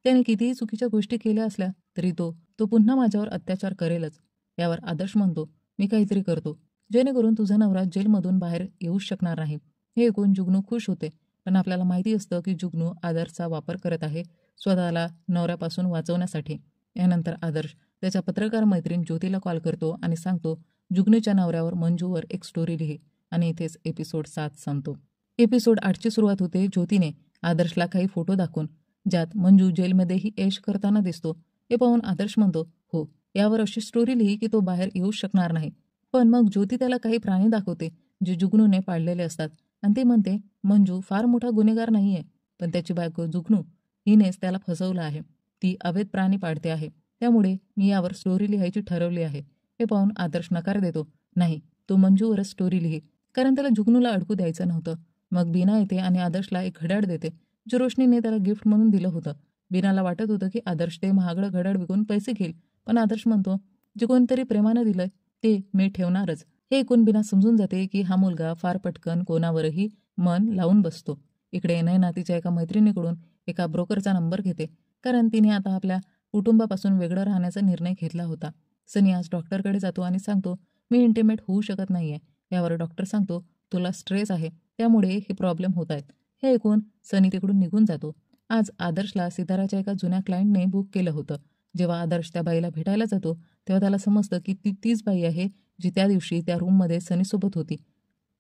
त्याने कितीही चुकीच्या गोष्टी केल्या असल्या तरी तो पुन्हा माझ्यावर अत्याचार करेलच. यावर आदर्श म्हणतो, मी काहीतरी करतो जेणेकरून तुझा नवरा जेलमधून बाहेर येऊच शकणार नाही. हे ऐकून जुगनू खुश होते, पण आपल्याला माहिती असतं की जुगनू आदर्शचा वापर करत आहे स्वतःला नवऱ्यापासून वाचवण्यासाठी. यानंतर आदर्श त्याच्या पत्रकार मैत्रीण ज्योतीला कॉल करतो आणि सांगतो, जुगनूच्या नवऱ्यावर मंजूवर एक स्टोरी लिही. आणि इथेच एपिसोड 7 संपतो. एपिसोड 8ची सुरुवात होते ज्योतीने आदर्शला काही फोटो दाखवून, ज्यात मंजू जेलमध्येही ऐश करताना दिसतो. हे पाहून आदर्श म्हणतो, हो, यावर अशी स्टोरी लिही की तो बाहेर येऊच शकणार नाही. पण मग ज्योती त्याला काही प्राणी दाखवते जे जुगनूने पाळलेले असतात आणि ते म्हणते, मंजू फार मोठा गुन्हेगार नाहीये, पण त्याची बायको जुगनू हिनेच त्याला फसवलं आहे. ती अवैध प्राणी पाळते आहे, त्यामुळे मी यावर स्टोरी लिहायची ठरवली आहे. हे पाहून आदर्श नकार देतो, नाही, तो मंजूवरच स्टोरी लिही, कारण त्याला जुगनूला अडकू द्यायचं नव्हतं. मग बीना येते आणि आदर्शला एक घड्याळ देते, जे रोशनीने त्याला गिफ्ट म्हणून दिलं होतं. बीनाला वाटत होतं की आदर्श ते महागडं घड्याळ विकून पैसे घेईल, पण आदर्श म्हणतो, जे कोणतरी प्रेमानं दिलंय ते मी ठेवणारच. हे ऐकून बीना समजून जाते की हा मुलगा फार पटकन कोणावरही मन लावून बसतो. इकडे नैना तिच्या एका मैत्रिणीकडून एका ब्रोकरचा नंबर घेते, कारण तिने आता आपल्या कुटुंबापासून वेगळं राहण्याचा निर्णय घेतला होता. सनी आज डॉक्टरकडे जातो आणि सांगतो, मी इंटिमेट होऊ शकत नाहीये. यावर डॉक्टर सांगतो, तुला स्ट्रेस आहे, त्यामुळे हे प्रॉब्लेम होत आहेत. हे ऐकून सनी तिकडून निघून जातो. आज आदर्शला सिताराच्या एका जुन्या क्लायंटने बुक केलं होतं. जेव्हा आदर्श त्या बाईला भेटायला जातो तेव्हा त्याला समजतं की ती तीच बाई आहे जी त्या दिवशी त्या रूममध्ये सनीसोबत होती.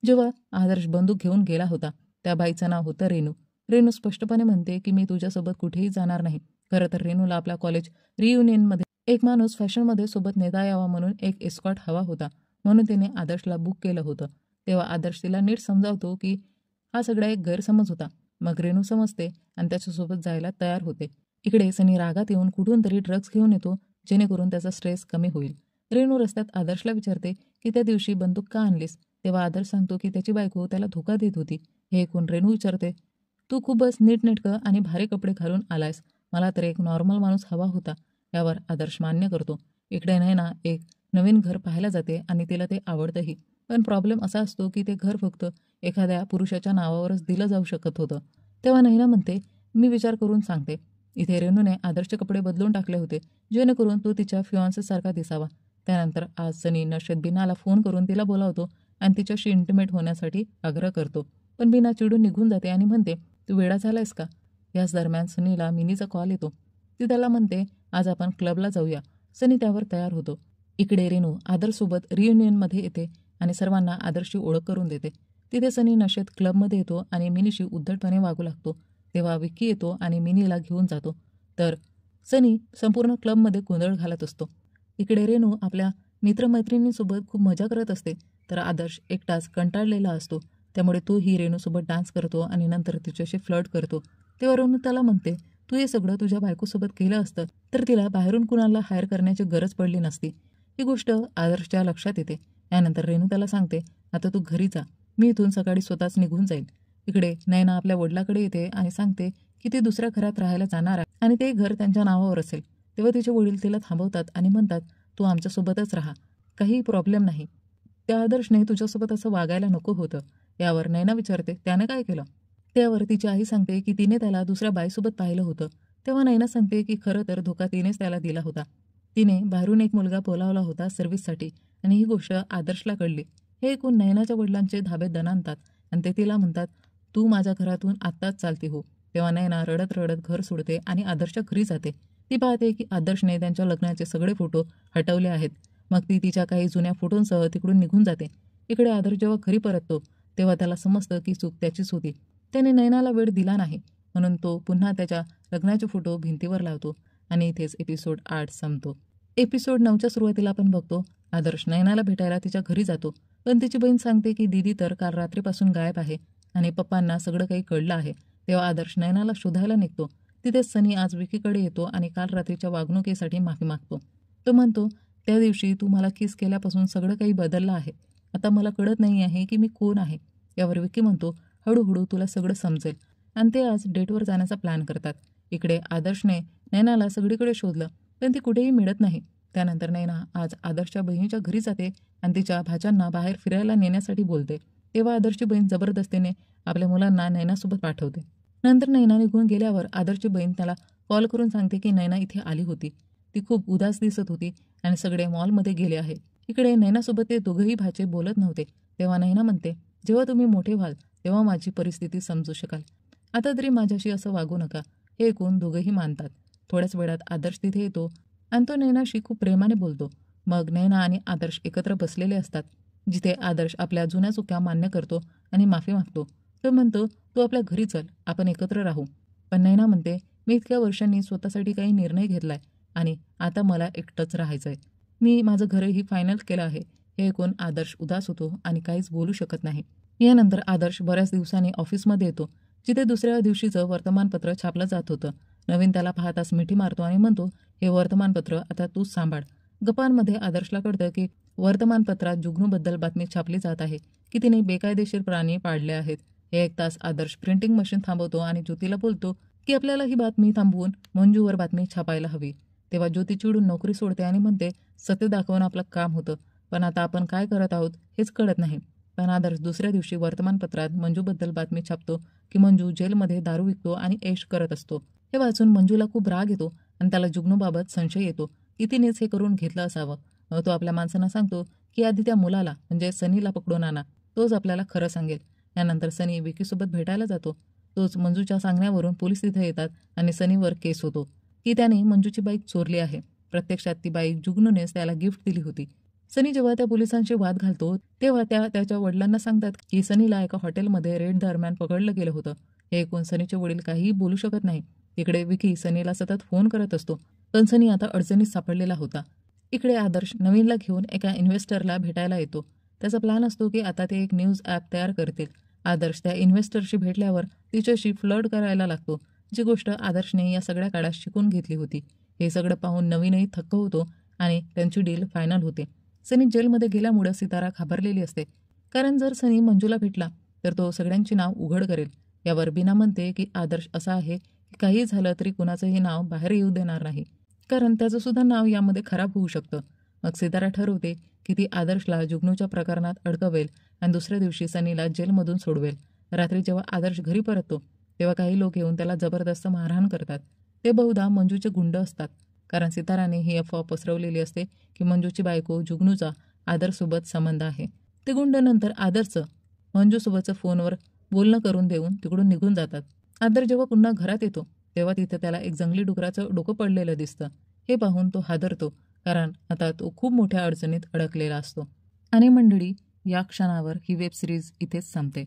जेव्हा आदर्श बंदूक घेऊन गेला होता त्या बाईचं नाव होतं रेणू. रेणू स्पष्टपणे म्हणते की मी तुझ्यासोबत कुठेही जाणार नाही. खरं तर रेणूला आपल्या कॉलेज रियुनियनमध्ये एक माणूस फॅशनमध्ये सोबत नेता यावा म्हणून एक एस्कॉट हवा होता, म्हणून तिने आदर्शला बुक केलं होतं. तेव्हा आदर्श तिला नीट समजावतो की हा सगळा एक गैरसमज होता. मग रेणू समजते आणि त्याच्यासोबत जायला तयार होते. इकडे सनी रागात येऊन कुठून तरी ड्रग्ज घेऊन येतो, जेणेकरून त्याचा स्ट्रेस कमी होईल. रेणू रस्त्यात आदर्शला विचारते की त्या दिवशी बंदूक का आणलीस. तेव्हा आदर्श सांगतो की त्याची बायको त्याला धोका देत होती. हे ऐकून रेणू विचारते, तू खूपच नीटनेटकं आणि भारी कपडे घालून आलायस, मला तर एक नॉर्मल माणूस हवा होता. यावर आदर्श मान्य करतो. इकडे नैना एक नवीन घर पाहायला जाते आणि तिला ते आवडतंही. पण प्रॉब्लेम असा असतो की ते घर फक्त एखाद्या पुरुषाच्या नावावरच दिलं जाऊ शकत होतं. तेव्हा नैना म्हणते, मी विचार करून सांगते. इथे रेणूने आदर्शचे कपडे बदलून टाकले होते, जेणेकरून तो तिच्या फियॉन्सेसारखा दिसावा. त्यानंतर आज सनी नशेत बीनाला फोन करून तिला बोलावतो आणि तिच्याशी इंटिमेट होण्यासाठी आग्रह करतो. पण बीना चिडून निघून जाते आणि म्हणते, तू वेडा झालायस का. याच दरम्यान सनीला मिनीचा कॉल येतो. ती त्याला म्हणते, आज आपण क्लबला जाऊया. सनी त्यावर तयार होतो. इकडे रेणू आदर्शसोबत रियुनियनमध्ये येते आणि सर्वांना आदर्शची ओळख करून देते. तिथे सनी नशेत क्लबमध्ये येतो आणि मिनीशी उद्धटपणे वागू लागतो. तेव्हा विक्की येतो आणि मिनीला घेऊन जातो. तर सनी संपूर्ण क्लबमध्ये गोंधळ घालत असतो. इकडे रेणू आपल्या मित्रमैत्रिणींसोबत खूप मजा करत असते, तर आदर्श एकटाच कंटाळलेला असतो. त्यामुळे तो ही रेणूसोबत डान्स करतो आणि नंतर तिच्याशी फ्लर्ट करतो. तेव्हा रेणू त्याला म्हणते, तू हे सगळं तुझ्या बायकोसोबत केलं असतं तर तिला बाहेरून कुणाला हायर करण्याची गरज पडली नसती. ही गोष्ट आदर्शच्या लक्षात येते. यानंतर रेणू त्याला सांगते, आता तू घरी जा, मी इथून सकाळी स्वतःच निघून जाईल. इकडे नैना आपल्या वडिलाकडे येते आणि सांगते की ती दुसऱ्या घरात राहायला जाणार आहे आणि ते घर त्यांच्या नावावर असेल. तेव्हा तिचे वडील तिला थांबवतात आणि म्हणतात, तू आमच्यासोबतच राहा, काही प्रॉब्लेम नाही. त्या आदर्शने तुझ्यासोबत असं वागायला नको होतं. यावर नैना विचारते, त्याने काय केलं. त्यावर तिची आई सांगते की तिने त्याला दुसऱ्या बाईसोबत पाहिलं होतं. तेव्हा नैना सांगते की खरं तर धोका तिनेच त्याला दिला होता. तिने बाहेरून एक मुलगा बोलावला होता सर्व्हिससाठी आणि ही गोष्ट आदर्शला कळली. हे ऐकून नैनाच्या वडिलांचे धाबे दणाणतात आणि ते तिला म्हणतात, तू माझ्या घरातून आत्ताच चालती हो. तेव्हा नैना रडत रडत घर सोडते आणि आदर्शच्या घरी जाते. ती पाहते की आदर्शने त्यांच्या लग्नाचे सगळे फोटो हटवले आहेत. मग ती तिच्या काही जुन्या फोटोंसह तिकडून निघून जाते. इकडे आदर्श जेव्हा घरी परततो तेव्हा त्याला समजतं की चूक त्याचीच होती. त्याने नैनाला वेळ दिला नाही, म्हणून तो पुन्हा त्याच्या लग्नाचे फोटो भिंतीवर लावतो आणि इथेच एपिसोड 8 संपतो. एपिसोड 9च्या सुरुवातीला आपण बघतो आदर्श नैनाला भेटायला तिच्या घरी जातो. पण तिची बहीण सांगते की दीदी तर काल रात्रीपासून गायब आहे आणि पप्पांना सगळं काही कळलं आहे. तेव्हा आदर्श नैनाला शोधायला निघतो. तिथेच सनी आज विकीकडे येतो आणि काल रात्रीच्या वागणुकीसाठी माफी मागतो. तो म्हणतो, त्या दिवशी तू मला किस केल्यापासून सगळं काही बदललं आहे. आता मला कळत नाही आहे की मी कोण आहे. यावर विकी म्हणतो, हळूहळू तुला सगळं समजेल. आणि ते आज डेटवर जाण्याचा प्लॅन करतात. इकडे आदर्शने नैनाला सगळीकडे शोधलं, पण ती कुठेही मिळत नाही. त्यानंतर नैना आज आदर्शच्या बहिणीच्या घरी जाते आणि तिच्या भाच्यांना बाहेर फिरायला नेण्यासाठी बोलते. तेव्हा आदर्शची बहीण जबरदस्तीने आपल्या मुलांना नैनासोबत पाठवते. नंतर नैना निघून गेल्यावर आदर्शची बहीण त्याला कॉल करून सांगते की नैना इथे आली होती. ती खूप उदास दिसत होती आणि सगळे मॉलमध्ये गेले आहे. इकडे नैनासोबत ते दोघंही भाचे बोलत नव्हते. तेव्हा नैना म्हणते, जेव्हा तुम्ही मोठे व्हाल तेव्हा माझी परिस्थिती समजू शकाल. आता तरी माझ्याशी असं वागू नका. हे ऐकून दोघंही मानतात. थोड्याच वेळात आदर्श तिथे येतो आणि तो नैनाशी खूप प्रेमाने बोलतो. मग नैना आणि आदर्श एकत्र बसलेले असतात, जिथे आदर्श आपल्या जुन्या चुक्या मान्य करतो आणि माफी मागतो. तो म्हणतो, तू आपल्या घरी चल, आपण एकत्र राहू. पण नैना म्हणते, मी इतक्या वर्षांनी स्वतःसाठी काही निर्णय घेतलाय आणि आता मला एकटंच राहायचंय. मी माझं घरही फायनल केलं आहे. हे ऐकून आदर्श उदास होतो आणि काहीच बोलू शकत नाही. यानंतर आदर्श बऱ्याच दिवसांनी ऑफिसमध्ये येतो, जिथे दुसऱ्या दिवशीचं वर्तमानपत्र छापलं जात होतं. नवीन त्याला पाहताच मिठी मारतो आणि म्हणतो, हे वर्तमानपत्र आता तूच सांभाळ. गप्पांमध्ये आदर्शला कळतं की वर्तमानपत्रात जुगनूबद्दल बातमी छापली जात आहे की तिने बेकायदेशीर प्राणी पाळले आहेत. हे ऐकताच आदर्श प्रिंटिंग मशीन थांबवतो आणि ज्योतीला बोलतो की आपल्याला ही बातमी थांबवून मंजूवर बातमी छापायला हवी. तेव्हा ज्योती चिडून नोकरी सोडते आणि म्हणते, सत्य दाखवणं आपलं काम होतं, पण आता आपण काय करत आहोत हेच कळत नाही. पण आदर्श दुसऱ्या दिवशी वर्तमानपत्रात मंजूबद्दल बातमी छापतो की मंजू जेलमध्ये दारू विकतो आणि ऐश करत असतो. हे वाचून मंजूला खूप राग येतो आणि त्याला जुगनूबाबत संशय येतो की तिनेच हे करून घेतलं असावं. तो आपल्या माणसांना सांगतो की आधी त्या मुलाला म्हणजे सनीला पकडून आणा, तोच आपल्याला खरं सांगेल. यानंतर सनी विकीसोबत भेटायला जातो. तोच मंजूच्या सांगण्यावरून पोलीस तिथे येतात आणि सनीवर केस होतो की त्याने मंजूची बाईक चोरली आहे. प्रत्यक्षात ती बाईक जुगनूनेच त्याला गिफ्ट दिली होती. सनी जेव्हा त्या पोलिसांशी वाद घालतो तेव्हा त्याच्या वडिलांना सांगतात की सनीला एका हॉटेलमध्ये रेड दरम्यान पकडलं गेलं होतं. हे ऐकून सनीचे वडील काहीही बोलू शकत नाही. इकडे विकी सनीला सतत फोन करत असतो, पण सनी आता अडचणीत सापडलेला होता. इकडे आदर्श नवीनला घेऊन एका इन्व्हेस्टरला भेटायला येतो. त्याचा प्लॅन असतो की आता ते एक न्यूज ॲप तयार करतील. आदर्श त्या इन्व्हेस्टरशी भेटल्यावर तिच्याशी फ्लर्ट करायला लागतो, जी गोष्ट आदर्शने या सगळ्या काळात शिकून घेतली होती. हे सगळं पाहून नवीनही थक्क होतो आणि त्यांची डील फायनल होते. सनी जेलमध्ये गेल्यामुळे सितारा घाबरलेली असते, कारण जर सनी मंजूला भेटला तर तो सगळ्यांची नाव उघड करेल. यावर बीना म्हणते की आदर्श असा आहे की काही झालं तरी कुणाचंही नाव बाहेर येऊ देणार नाही, कारण त्याचं सुद्धा नाव यामध्ये खराब होऊ शकतं. मग सितारा ठरवते की ती आदर्शला जुगनूच्या प्रकरणात अडकवेल आणि दुसऱ्या दिवशी सनीला जेलमधून सोडवेल. रात्री जेव्हा आदर्श घरी परततो तेव्हा काही लोक येऊन त्याला जबरदस्त मारहाण करतात. ते बहुधा मंजूचे गुंड असतात, कारण सिताराने ही अफवा पसरवलेली असते की मंजूची बायको जुगनूचा आदर्शसोबत संबंध आहे. ते गुंड नंतर आदर्शचं मंजूसोबतचं फोनवर बोलणं करून देऊन तिकडून निघून जातात. आदर्श जेव्हा पुन्हा घरात येतो तेव्हा तिथे त्याला एक जंगली डुकराचं डोकं पडलेलं दिसतं. हे पाहून तो हादरतो, कारण आता तो खूप मोठ्या अडचणीत अडकलेला असतो. आणि मंडळी, या क्षणावर ही वेब सिरीज इथेच संपते.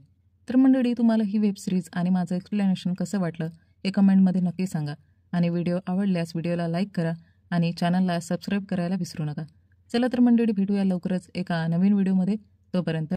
तर मंडळी, तुम्हाला ही वेब सिरीज आणि माझं एक्सप्लेनेशन कसं वाटलं हे कमेंटमध्ये नक्की सांगा. आणि व्हिडिओ आवडल्यास व्हिडिओला लाईक करा आणि चॅनलला सबस्क्राईब करायला विसरू नका. चला तर मंडळी, भेटूया लवकरच एका नवीन व्हिडिओमध्ये. तोपर्यंत